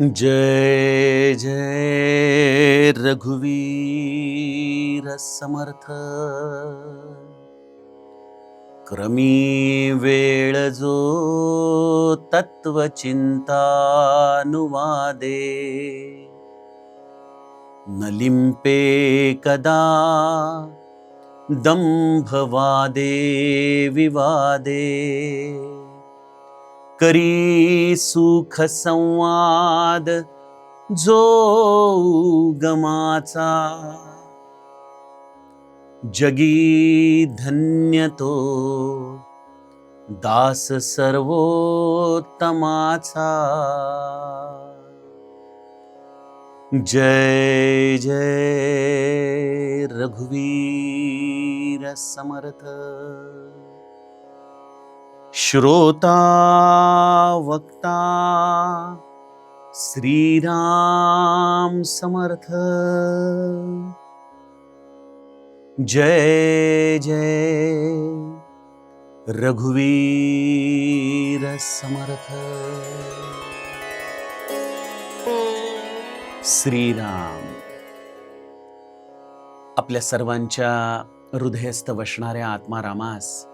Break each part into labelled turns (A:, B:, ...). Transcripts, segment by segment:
A: जय जय रघुवीर समर्थ। क्रमी वेळ जो तत्वचिंतानुवादे, न लिंपे कदा दंभवादे विवादे। करी सुख संवाद जो गमाचा, जगी धन्य तो दास सर्वोत्तमाचा। जय जय रघुवीर समर्थ। श्रोता वक्ता श्रीराम समर्थ। जय जय रघुवीर समर्थ। श्रीराम आपल्या सर्वांच्या हृदयस्थ वसणाऱ्या आत्मारामास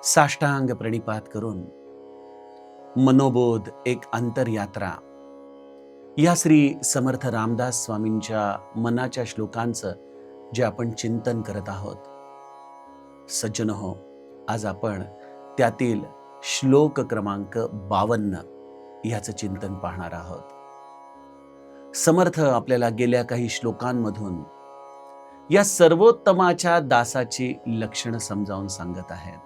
A: साष्टांग प्रणिपात करून मनोबोध एक अंतरयात्रा या श्री समर्थ रामदास स्वामींच्या मनाच्या श्लोकांचं जे आपण चिंतन करत आहोत। सज्जनहो, आज आपण त्यातील श्लोक क्रमांक 52 याचं चिंतन पाहणार आहोत। समर्थ आपल्याला गेल्या काही श्लोकांमधून या सर्वोत्तमाच्या दासाची लक्षणं समजावून सांगत आहेत।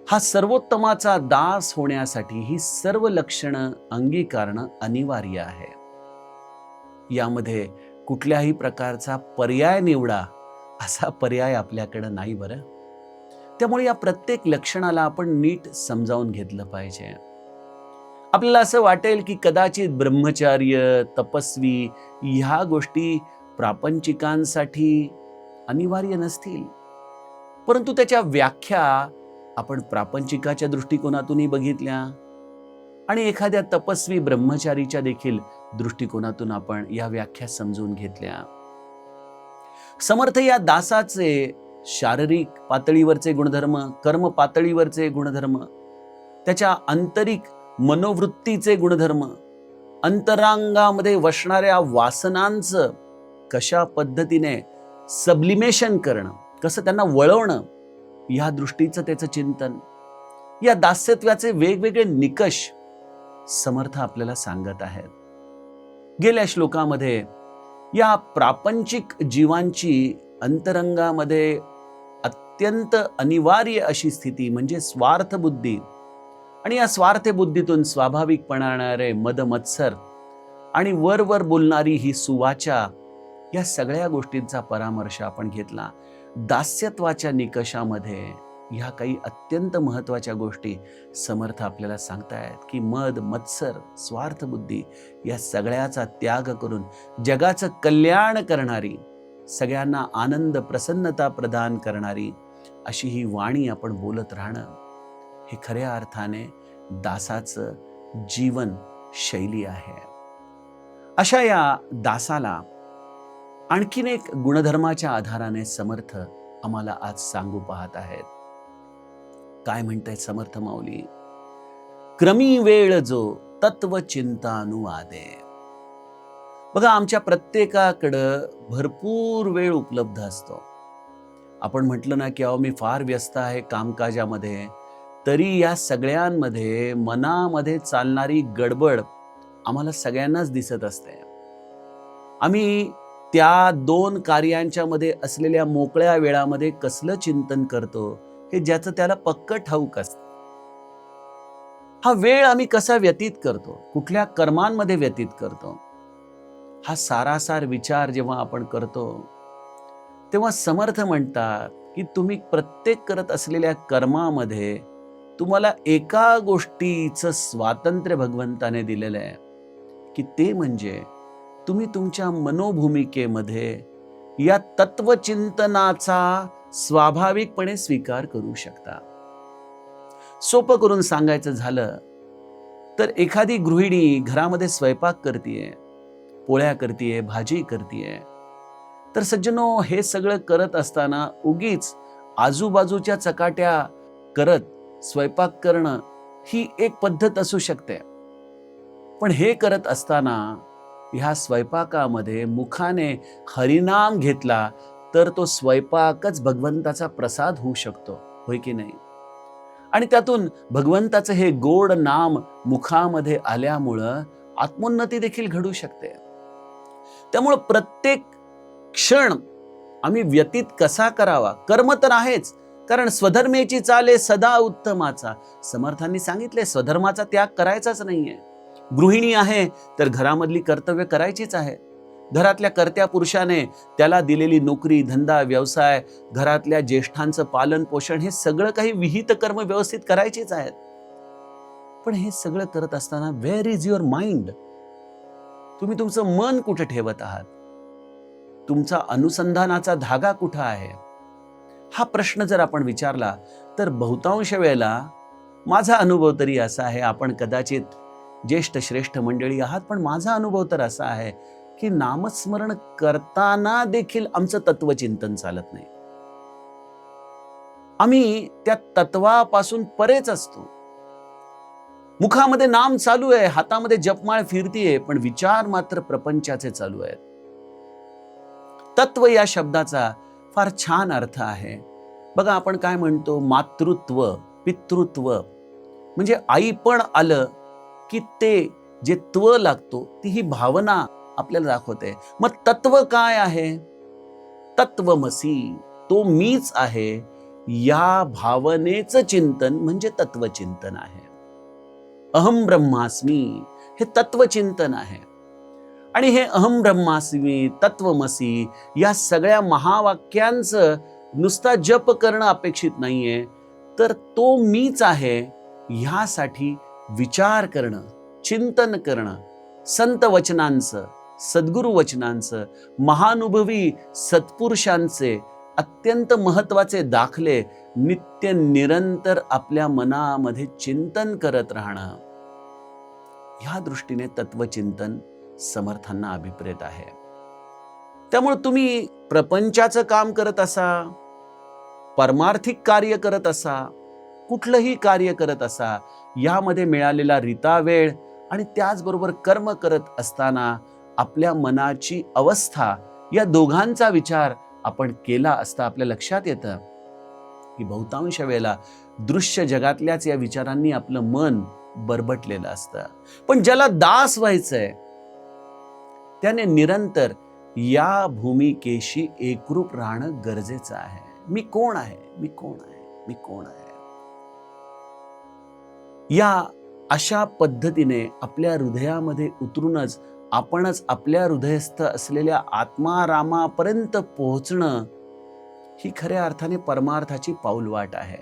A: हा सर्वोत्तमाचा दास होण्यासाठी ही सर्व लक्षणं अंगीकारणं अनिवार्य आहे। यामध्ये कुठल्याही प्रकारचा पर्याय निवडा असा पर्याय आपल्याकडे नाही बरं। त्यामुळे या प्रत्येक लक्षणाला आपण नीट समजावून घेतलं पाहिजे। आपल्याला असं वाटेल की कदाचित ब्रह्मचार्य, तपस्वी ह्या गोष्टी प्रापंचिकांसाठी अनिवार्य नसतील, परंतु त्याच्या व्याख्या आपण प्रापंचिकाच्या दृष्टिकोनातूनही बघितल्या आणि एखाद्या तपस्वी ब्रह्मचारीच्या देखील दृष्टिकोनातून आपण या व्याख्या समजून घेतल्या। समर्थ या दासाचे शारीरिक पातळीवरचे गुणधर्म, कर्म पातळीवरचे गुणधर्म, त्याच्या आंतरिक मनोवृत्तीचे गुणधर्म, अंतरांगामध्ये वसणाऱ्या वासनांचं कशा पद्धतीने सब्लिमेशन करणं, कसं त्यांना वळवणं, या दृष्टीचं त्याचं चिंतन, या दास्यत्वाचे वेगवेगळे निकष समर्थ आपल्याला सांगत आहेत। गेल्या श्लोकामध्ये या प्रापंचिक जीवांची अंतरंगामध्ये अत्यंत अनिवार्य अशी स्थिती म्हणजे स्वार्थ बुद्धी, आणि या स्वार्थ बुद्धीतून स्वाभाविकपणे मद मत्सर आणि वर बोलणारी ही सुवाचा, या सगळ्या गोष्टींचा परामर्श आपण घेतला। दास्यत्वाच्या निकषामध्ये ह्या काही अत्यंत महत्त्वाच्या गोष्टी समर्थ आपल्याला सांगतायत की मद मत्सर स्वार्थ बुद्धी या सगळ्याचा त्याग करून जगाचं कल्याण करणारी, सगळ्यांना आनंद प्रसन्नता प्रदान करणारी अशी ही वाणी आपण बोलत राहणं, हे खऱ्या अर्थाने दासाचं जीवन शैली आहे। अशा या दासाला आणखीन एक गुणधर्माच्या आधाराने समर्थ आम्हाला आज सांगू पाहत आहेत। काय म्हणतायत समर्थ माऊली? क्रमी वेळ जो तत्वचिंतानुवादे। बघा, आमच्या प्रत्येकाकडं भरपूर वेळ उपलब्ध असतो। आपण म्हटलं ना की अहो मी फार व्यस्त आहे कामकाजामध्ये, तरी या सगळ्यांमध्ये मनामध्ये चालणारी गडबड आम्हाला सगळ्यांनाच दिसत असते। आम्ही त्या दोन कार्यांच्या मध्ये असलेल्या मोकळ्या वेळामध्ये कसलं चिंतन करतो हे ज्याचं त्याला पक्क ठाऊक असतं। हा वेळ आम्ही कसा व्यतीत करतो, कुठल्या कर्मांमध्ये व्यतीत करतो, हा सारासार विचार जेव्हा आपण करतो तेव्हा समर्थ म्हणतात की तुम्ही प्रत्येक करत असलेल्या कर्मामध्ये तुम्हाला एका गोष्टीचं स्वातंत्र्य भगवंताने दिलेलं आहे की ते म्हणजे तुम्ही तुमच्या मनोभूमिकेमध्ये या तत्वचिंतनाचा स्वाभाविकपणे स्वीकार करू शकता। सोपं करून सांगायचं झालं तर एखादी गृहिणी घरामध्ये स्वयंपाक करतीये, पोळ्या करतीये, भाजी करतीये, तर सज्जनो हे सगळं करत असताना उगीच आजूबाजूच्या चकाट्या करत स्वयंपाक करणं ही एक पद्धत असू शकते. पण हे करत असताना ह्या स्वयंपाकामध्ये मुखाने हरिनाम घेतला तर तो स्वयंपाकच भगवंताचा प्रसाद होऊ शकतो, होय की नाही? आणि त्यातून भगवंताचं हे गोड नाम मुखामध्ये आल्यामुळं आत्मोन्नती देखील घडू शकते. त्यामुळं प्रत्येक क्षण आम्ही व्यतीत कसा करावा, कर्म तर आहेच, कारण स्वधर्मेची चाले सदा उत्तमाचा. समर्थांनी सांगितले स्वधर्माचा त्याग करायचाच नाहीये. गृहिणी आहे तर घरामधली कर्तव्य करायचीच आहे. घरातल्या कर्त्या पुरुषाने त्याला दिलेली नोकरी, धंदा, व्यवसाय, घरातल्या ज्येष्ठांचं पालन पोषण हे सगळं काही विहित कर्म व्यवस्थित करायचीच आहेत. पण हे सगळं करत असताना वेअर इज युअर माइंड? तुम्ही तुमचं मन कुठे ठेवत आहात? तुमचा अनुसंधानाचा धागा कुठं आहे? हा प्रश्न जर आपण विचारला तर बहुतांश वेळेला माझा अनुभव तरी असा आहे, आपण कदाचित ज्येष्ठ श्रेष्ठ मंडळी आहात, पण माझा अनुभव तर असा आहे की नामस्मरण करताना देखील आमचं तत्वचिंतन चालत नाही. आम्ही त्या तत्वापासून परेच असतो. मुखामध्ये नाम चालू आहे, हातामध्ये जपमाळ फिरतीये, पण विचार मात्र प्रपंचाचे चालू आहेत. तत्व या शब्दाचा फार छान अर्थ आहे. बघा आपण काय म्हणतो, मातृत्व, पितृत्व, म्हणजे आई पण आलं की ते जे त्व लागतो ती ही भावना आपल्याला दाखवते. मग तत्व काय आहे? तत्वमसी, तो मीच आहे, या भावनेचं चिंतन म्हणजे तत्वचिंतन आहे. अहम ब्रह्मास्मी हे तत्वचिंतन आहे. आणि हे अहम ब्रह्मास्मी, तत्वमसी या सगळ्या महावाक्यांचं नुसता जप करणं अपेक्षित नाहीये, तर तो मीच आहे ह्यासाठी विचार करणं, चिंतन करणं, संत वचनांचं, सद्गुरु वचनांचं, महानुभवी सत्पुरुषांचे अत्यंत महत्वाचे दाखले नित्य निरंतर आपल्या मनामध्ये चिंतन करत राहणं, ह्या दृष्टीने तत्वचिंतन समर्थांना अभिप्रेत आहे. त्यामुळे तुम्ही प्रपंचाचं काम करत असा, परमार्थिक कार्य करत असा, कुठलंही कार्य करत असा, यामध्ये मिळालेला रिता वेळ आणि त्याचबरोबर कर्म करत असताना आपल्या मनाची अवस्था या दोघांचा विचार आपण केला असता आपल्या लक्षात येतं की बहुतांश वेळेला दृश्य जगातल्याच या विचारांनी आपलं मन बरबटलेलं असतं. पण ज्याला दास व्हायचंय त्याने निरंतर या भूमिकेशी एकरूप राहणं गरजेचं आहे. मी कोण आहे, मी कोण आहे, मी कोण आहे, या अशा पद्धतीने आपल्या हृदयामध्ये उतरूनच आपणच आपल्या हृदयस्थ असलेल्या आत्मारामापर्यंत पोहोचणं ही खऱ्या अर्थाने परमार्थाची पाऊलवाट आहे.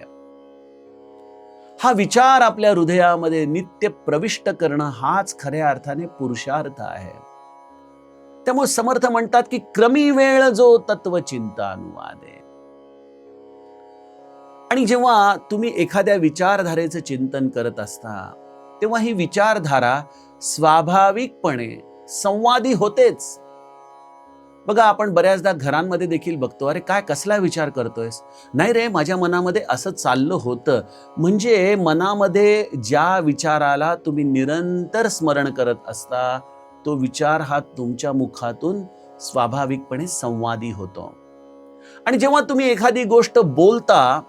A: हा विचार आपल्या हृदयामध्ये नित्य प्रविष्ट करणं हाच खऱ्या अर्थाने पुरुषार्थ आहे. त्यामुळे समर्थ म्हणतात की क्रमी वेळ जो तत्वचिंता अनुवादे. आणि जेव्हा तुम्ही एखाद्या विचारधारेचं चिंतन करत असता तेव्हा ही विचारधारा स्वाभाविकपणे संवादी होतेच. बघा आपण बऱ्याचदा घरांमध्ये देखील बघतो, अरे काय कसला विचार करतोयस? नाही रे, माझ्या मनामध्ये असं चाललं होतं. म्हणजे मनामध्ये ज्या विचाराला तुम्ही निरंतर स्मरण करत असता तो विचार हा तुमच्या मुखातून स्वाभाविकपणे संवादी होतो. आणि जेव्हा तुम्ही एखादी गोष्ट बोलता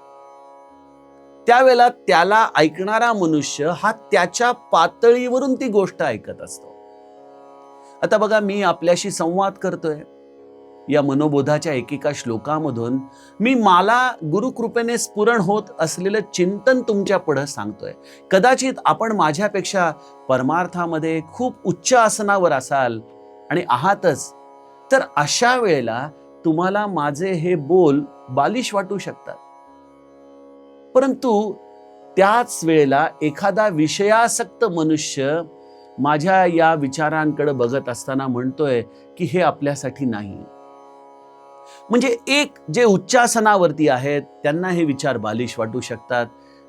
A: त्यावेळेला त्याला ऐकणारा मनुष्य हा त्याच्या पातळीवरून ती गोष्ट ऐकत असतो. आता बघा मी आपल्याशी संवाद करतोय, या मनोबोधाच्या एकेका श्लोकामधून मी मला गुरुकृपेने स्फुरण होत असलेलं चिंतन तुमच्या पुढे सांगतोय. कदाचित आपण माझ्यापेक्षा परमार्थामध्ये खूप उच्च आसनावर असाल आणि आहातच, तर अशा वेळेला तुम्हाला माझे हे बोल बालिश वाटू शकतात. परंतु त्याच वेळेला एखादा विषयासक्त मनुष्य माझ्या या विचारांकडे बघत असताना म्हणतोय की हे आपल्यासाठी नाही. म्हणजे एक जे उच्चासनावरती आहेत त्यांना हे विचार बालिश वाटू शकतात,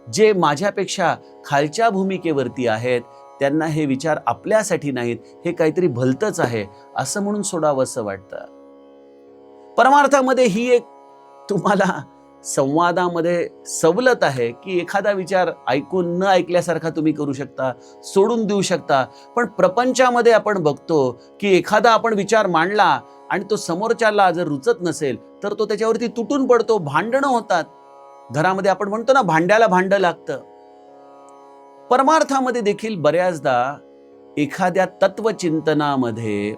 A: जे माझ्यापेक्षा खालच्या भूमिकेवरती आहेत त्यांना हे विचार आपल्यासाठी नाहीत, हे काहीतरी भलतंच आहे असं म्हणून सोडावंसं वाटतं. परमार्थामध्ये ही एक तुम्हाला संवादामध्ये सवलत आहे की एखादा विचार ऐकून न ऐकल्यासारखा तुम्ही करू शकता, सोडून देऊ शकता. पण प्रपंचामध्ये आपण बघतो की एखादा आपण विचार मांडला आणि तो समोरच्याला जर रुचत नसेल तर तो त्याच्यावरती तुटून पडतो, भांडणं होतात. घरामध्ये आपण म्हणतो ना, भांड्याला भांडं लागतं. परमार्थामध्ये देखील बऱ्याचदा एखाद्या तत्वचिंतनामध्ये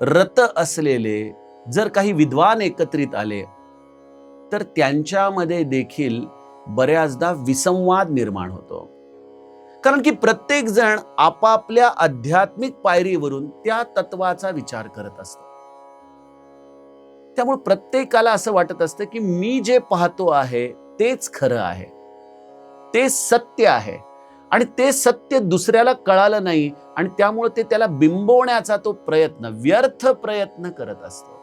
A: रत असलेले जर काही विद्वान एकत्रित आले तर त्यांच्यामध्ये देखील बऱ्याचदा विसंवाद निर्माण होतो. कारण की प्रत्येक जण आपापल्या आध्यात्मिक पायरीवरून त्या तत्वाचा विचार करत असतो. त्यामुळे प्रत्येकाला असं वाटत असतं की मी जे पाहतो आहे तेच खरं आहे, ते सत्य आहे आणि ते सत्य दुसऱ्याला कळालं नाही आणि त्यामुळे ते त्याला बिंबवण्याचा तो प्रयत्न, व्यर्थ प्रयत्न करत असतो.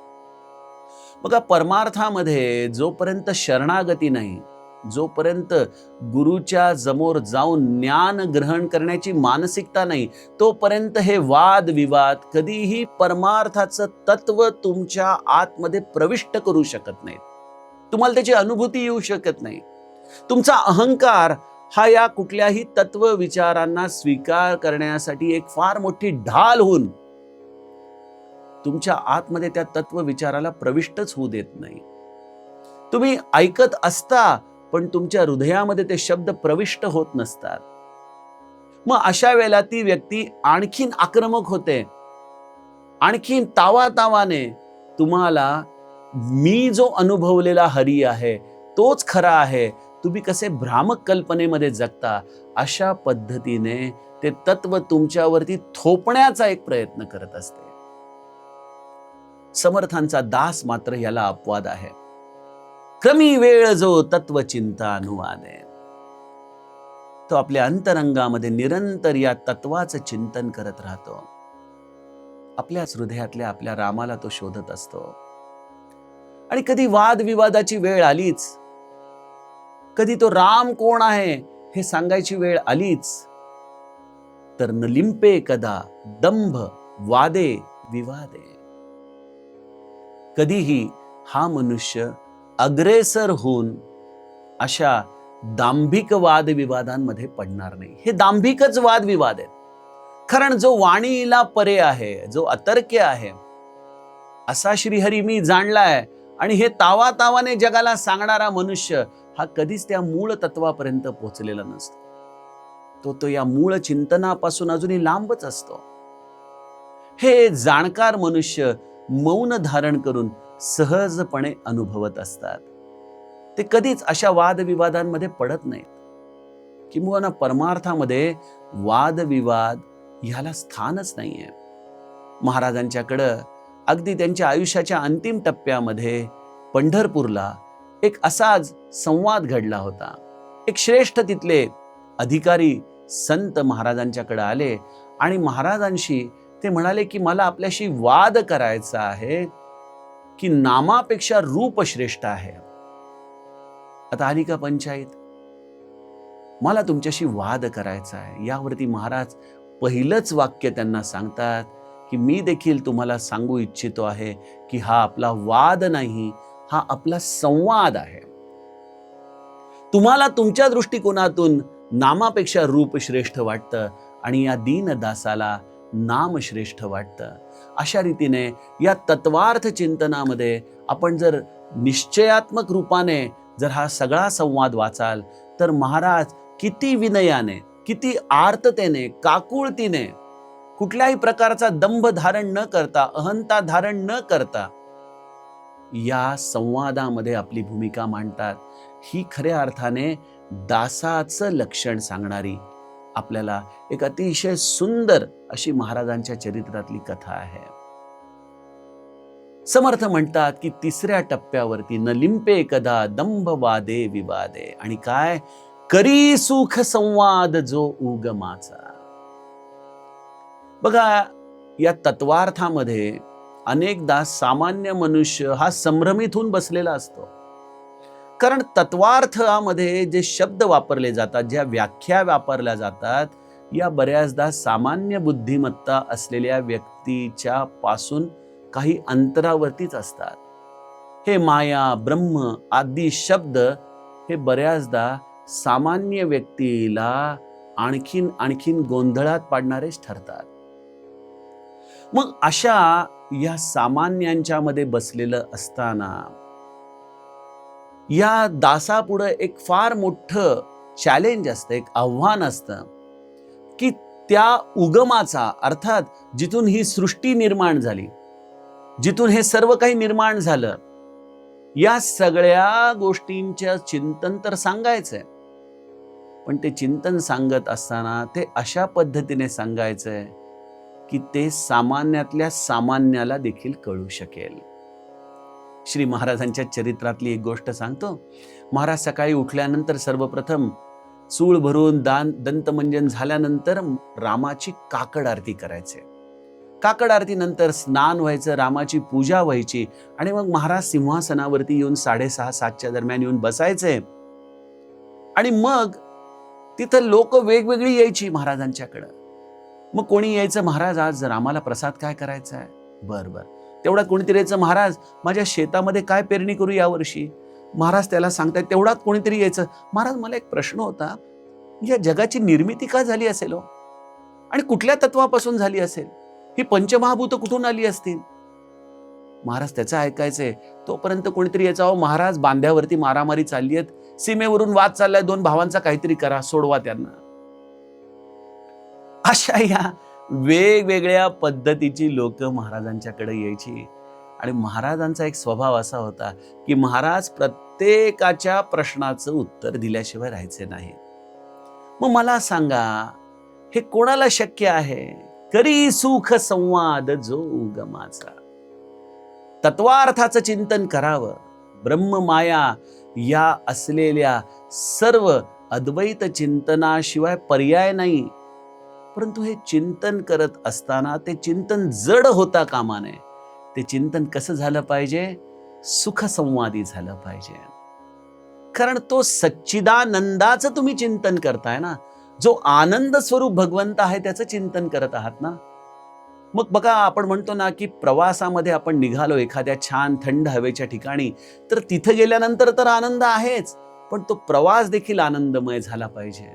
A: बघा, परमार्थामध्ये जोपर्यंत शरणागती नाही, जोपर्यंत गुरुच्या समोर जाऊन ज्ञान ग्रहण करण्याची मानसिकता नाही, तोपर्यंत हे वाद विवाद कधीही परमार्थाचं तत्व तुमच्या आतमध्ये प्रविष्ट करू शकत नाहीत. तुम्हाला त्याची अनुभूती येऊ शकत नाही. तुमचा अहंकार हा या कुठल्याही तत्व विचारांना स्वीकार करण्यासाठी एक फार मोठी ढाल होऊन तुमच्या आतमध्ये त्या तत्व विचाराला प्रविष्टच होऊ देत नाही. तुम्ही ऐकत असता पण तुमच्या हृदयामध्ये ते शब्द प्रविष्ट होत नसतात. मग अशा वेळेला ती व्यक्ती आणखीन आक्रमक होते, आणखीन तावातावाने तुम्हाला मी जो अनुभवलेला हरी आहे तोच खरा आहे, तुम्ही कसे भ्रामक कल्पनेमध्ये जगता, अशा पद्धतीने ते तत्व तुमच्यावरती थोपण्याचा एक प्रयत्न करत असते. समर्थांचा दास मात्र याला अपवाद आहे. क्रमी वेळ जो तत्वचिंता अनुवादे, तो आपल्या अंतरंगामध्ये निरंतर या तत्वाचं चिंतन करत राहतो. आपल्याच हृदयातल्या आपल्या रामाला तो शोधत असतो. आणि कधी वादविवादाची वेळ आलीच, कधी तो राम कोण आहे हे सांगायची वेळ आलीच, तर न लिंपे कदा दंभ वादे विवादे. कधीही हा मनुष्य अग्रेसर होऊन अशा दांभिक वादविवादांमध्ये पडणार नाही. हे दांभिकच वादविवाद आहेत. कारण जो वाणीला परे आहे, जो अतर्क्य आहे, असा श्रीहरी मी जाणलाय आणि हे तावातावाने जगाला सांगणारा मनुष्य हा कधीच त्या मूळ तत्वापर्यंत पोहोचलेला नसतो. तो या मूळ चिंतनापासून अजूनही लांबच असतो. हे जाणकार मनुष्य मौन धारण करून सहजपणे अनुभवत असतात. ते कधीच अशा वादविवादांमध्ये पडत नाहीत. किंवा परमार्थामध्ये वादविवाद ह्याला स्थानच नाहीये. महाराजांच्याकडं अगदी त्यांच्या आयुष्याच्या अंतिम टप्प्यामध्ये पंढरपूरला एक असाच संवाद घडला होता. एक श्रेष्ठ तिथले अधिकारी संत महाराजांच्याकडे आले आणि महाराजांशी ते म्हणाले की मला आपल्याशी वाद करायचा आहे की नामापेक्षा रूप श्रेष्ठ आहे. आता आली का पंचायत? मला तुमच्याशी वाद करायचा आहे. यावरती महाराज पहिलंच वाक्य त्यांना सांगतात की मी देखील तुम्हाला सांगू इच्छितो आहे की हा आपला वाद नाही, हा आपला संवाद आहे. तुम्हाला तुमच्या दृष्टिकोनातून नामापेक्षा रूप श्रेष्ठ वाटतं आणि या दीनदासाला नाम श्रेष्ठ वाटतं. अशा रीतीने या तत्वार्थ चिंतनामध्ये आपण जर निश्चयात्मक रूपाने जर हा सगळा संवाद वाचाल तर महाराज किती विनयाने, किती आर्ततेने, काकुळतीने, कुठल्याही प्रकारचा दंभ धारण न करता, अहंता धारण न करता या संवादामध्ये आपली भूमिका मांडतात. ही खऱ्या अर्थाने दासाचं लक्षण सांगणारी आपल्याला एक अतिशय सुंदर अशी महाराजांच्या चरित्रातली कथा आहे. समर्थ म्हणतात की तिसऱ्या टप्प्यावरती न लिंपे कदा दंभ वादे विवादे, आणि काय करी सुख संवाद जो उगमाचा. बघा, या तत्वार्थामध्ये अनेकदा सामान्य मनुष्य हा संभ्रमित होऊन बसलेला असतो. कारण तत्वार्थामध्ये जे शब्द वापरले जातात, ज्या व्याख्या वापरल्या जातात, या बऱ्याचदा सामान्य बुद्धिमत्ता असलेल्या व्यक्तीच्या पासून काही अंतरावरतीच असतात. हे माया, ब्रह्म आदी शब्द हे बऱ्याचदा सामान्य व्यक्तीला आणखीन आणखीन गोंधळात पाडणारेच ठरतात. मग अशा या सामान्यांच्या मध्ये बसलेलं असताना या दासापुढं एक फार मोठं चॅलेंज असतं, एक आव्हान असतं की त्या उगमाचा, अर्थात जिथून ही सृष्टी निर्माण झाली, जिथून हे सर्व काही निर्माण झालं, या सगळ्या गोष्टींचं चिंतन तर सांगायचंय, पण ते चिंतन सांगत असताना ते अशा पद्धतीने सांगायचंय की ते सामान्यातल्या सामान्याला देखील कळू शकेल. श्री महाराजांच्या चरित्रातली एक गोष्ट सांगतो. महाराज सकाळी उठल्यानंतर सर्वप्रथम चूळ भरून दंतमंजन झाल्यानंतर रामाची काकड आरती करायचे. काकड आरती नंतर स्नान व्हायचं, रामाची पूजा व्हायची आणि मग महाराज सिंहासनावरती येऊन 6:30-7च्या दरम्यान येऊन बसायचे. आणि मग तिथं लोक वेगवेगळी यायची महाराजांच्याकडं. मग कोणी यायचं, महाराज आज रामाला प्रसाद काय करायचा आहे? बर. तेवढ्यात कोणीतरी यायचं, महाराज माझ्या शेतामध्ये काय पेरणी करू यावर्षी? महाराज त्याला सांगतायत. तेवढ्यात कोणीतरी यायचं, महाराज मला एक प्रश्न होता, या जगाची निर्मिती का झाली असेल हो? आणि कुठल्या तत्वापासून झाली असेल? ही पंचमहाभूत कुठून आली असतील? महाराज त्याचं ऐकायचंय. तोपर्यंत कोणीतरी यायचं, अहो महाराज बांध्यावरती मारामारी चालली आहेत, सीमेवरून वाद चाललाय, 2 भावांचा काहीतरी करा, सोडवा त्यांना. अशा या वेगवेगळ्या पद्धतीची लोक महाराजांच्याकडे यायची. आणि महाराजांचा एक स्वभाव असा होता की महाराज प्रत्येकाच्या प्रश्नाचं उत्तर दिल्याशिवाय राहायचे नाही. मग मला सांगा, हे कोणाला शक्य आहे? करी सुख संवाद जो उगमाचा. तत्वार्थाचं चिंतन करावं. ब्रह्म माया या असलेल्या सर्व अद्वैत चिंतनाशिवाय पर्याय नाही. परंतु हे चिंतन करत असताना ते चिंतन जड होता कामा नये. ते चिंतन कसं झालं पाहिजे? सुखसंवादी झालं पाहिजे. कारण तो सच्चिदानंदाचं तुम्ही चिंतन करताय ना, जो आनंद स्वरूप भगवंत आहे त्याचं चिंतन करत आहात ना. मग बघा, आपण म्हणतो ना की प्रवासामध्ये आपण निघालो एखाद्या छान थंड हवेच्या ठिकाणी, तर तिथे गेल्यानंतर तर आनंद आहेच, पण तो प्रवास देखील आनंदमय झाला पाहिजे.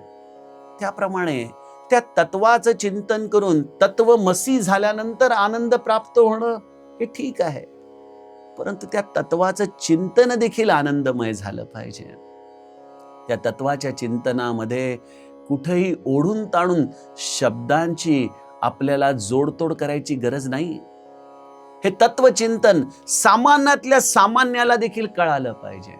A: त्याप्रमाणे त्या तत्वाचं चिंतन करून तत्वमसी झाल्यानंतर आनंद प्राप्त होणं हे ठीक आहे, परंतु त्या तत्वाचं चिंतन देखील आनंदमय झालं पाहिजे. त्या तत्वाच्या चिंतनामध्ये कुठेही ओढून ताणून शब्दांची आपल्याला जोडतोड करायची गरज नाही. हे तत्वचिंतन सामान्यातल्या सामान्याला देखील कळालं पाहिजे.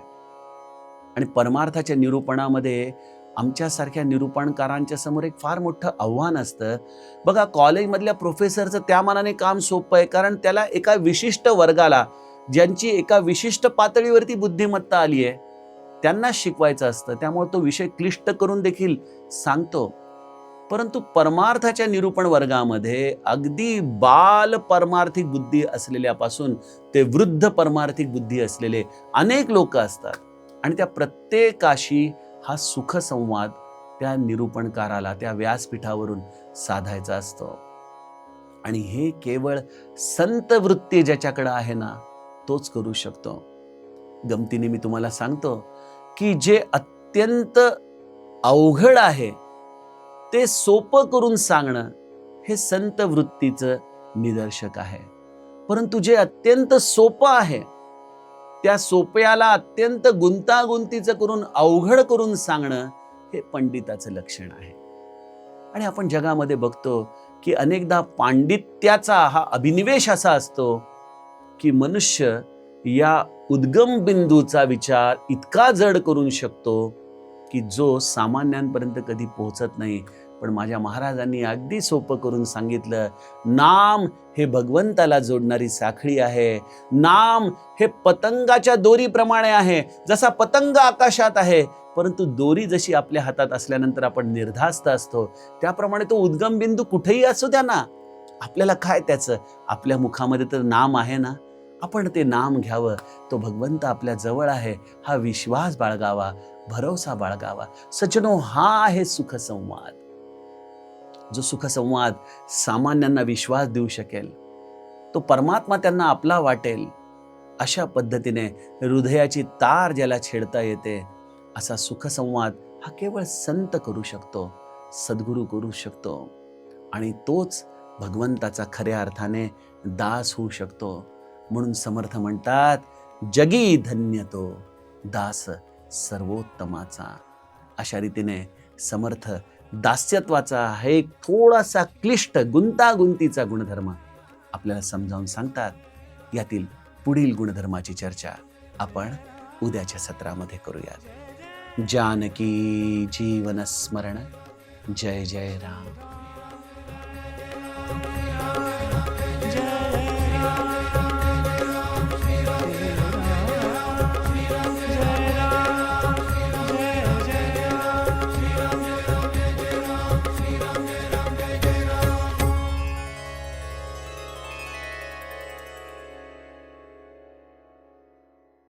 A: आणि परमार्थाच्या निरूपणामध्ये आमच्यासारख्या निरूपणकारांच्या समोर एक फार मोठं आव्हान असतं. बघा, कॉलेजमधल्या प्रोफेसरचं त्या मानाने काम सोपं आहे, कारण त्याला एका विशिष्ट वर्गाला, ज्यांची एका विशिष्ट पातळीवरती बुद्धिमत्ता आली आहे, त्यांना शिकवायचं असतं. त्यामुळे तो विषय क्लिष्ट करून देखील सांगतो. परंतु परमार्थाच्या निरूपण वर्गामध्ये अगदी बाल परमार्थिक बुद्धी असलेल्यापासून ते वृद्ध परमार्थिक बुद्धी असलेले अनेक लोक असतात. आणि त्या प्रत्येकाशी हा सुखसंवाद त्या निरूपणकाराला त्या व्यासपीठावरून साधायचा असतो. आणि हे केवळ संत वृत्ती ज्याच्याकडे आहे ना, तोच करू शकतो. गमतीने मी तुम्हाला सांगतो की जे अत्यंत अवघड आहे ते सोपं करून सांगणं हे संत वृत्तीचं निदर्शक आहे. परंतु जे अत्यंत सोपं आहे त्या सोप्याला अत्यंत गुंतागुंतीचं करून अवघड करून सांगणं हे पंडिताचं लक्षण आहे. आणि आपण जगामध्ये बघतो की अनेकदा पांडित्याचा हा अभिनिवेश असा असतो की मनुष्य या उद्गम बिंदूचा विचार इतका जड करून शकतो की जो सामान्यांपर्यंत कधी पोहोचत नाही. पण माझ्या महाराजांनी अगदी सोपं करून सांगितलं, नाम हे भगवंताला जोडणारी साखळी आहे. नाम हे पतंगाच्या दोरीप्रमाणे आहे. जसा पतंग आकाशात आहे, परंतु दोरी जशी आपल्या हातात असल्यानंतर आपण निर्धास्त असतो, त्याप्रमाणे तो उद्गम बिंदू कुठेही असू द्या ना, आपल्याला काय त्याचं, आपल्या मुखामध्ये तर नाम आहे ना, आपण ते नाम घ्यावं. तो भगवंत आपल्या जवळ आहे हा विश्वास बाळगावा, भरोसा बाळगावा. सज्जनो, हा आहे सुखसंवाद. जो सुखसंवाद सामान्यांना विश्वास देऊ शकेल, तो परमात्मा त्यांना आपला वाटेल, अशा पद्धतीने हृदयाची तार ज्याला छेडता येते, असा सुखसंवाद हा केवळ संत करू शकतो, सद्गुरू करू शकतो. आणि तोच भगवंताचा खऱ्या अर्थाने दास होऊ शकतो. म्हणून समर्थ म्हणतात, जगी धन्य तो दास सर्वोत्तमाचा. अशा रीतीने समर्थ दास्यत्वाचा हा एक थोडासा क्लिष्ट गुंतागुंतीचा गुणधर्म आपल्याला समजावून सांगतात. यातील पुढील गुणधर्माची चर्चा आपण उद्याच्या सत्रामध्ये करूयात. जानकी जीवन स्मरण. जय जय राम.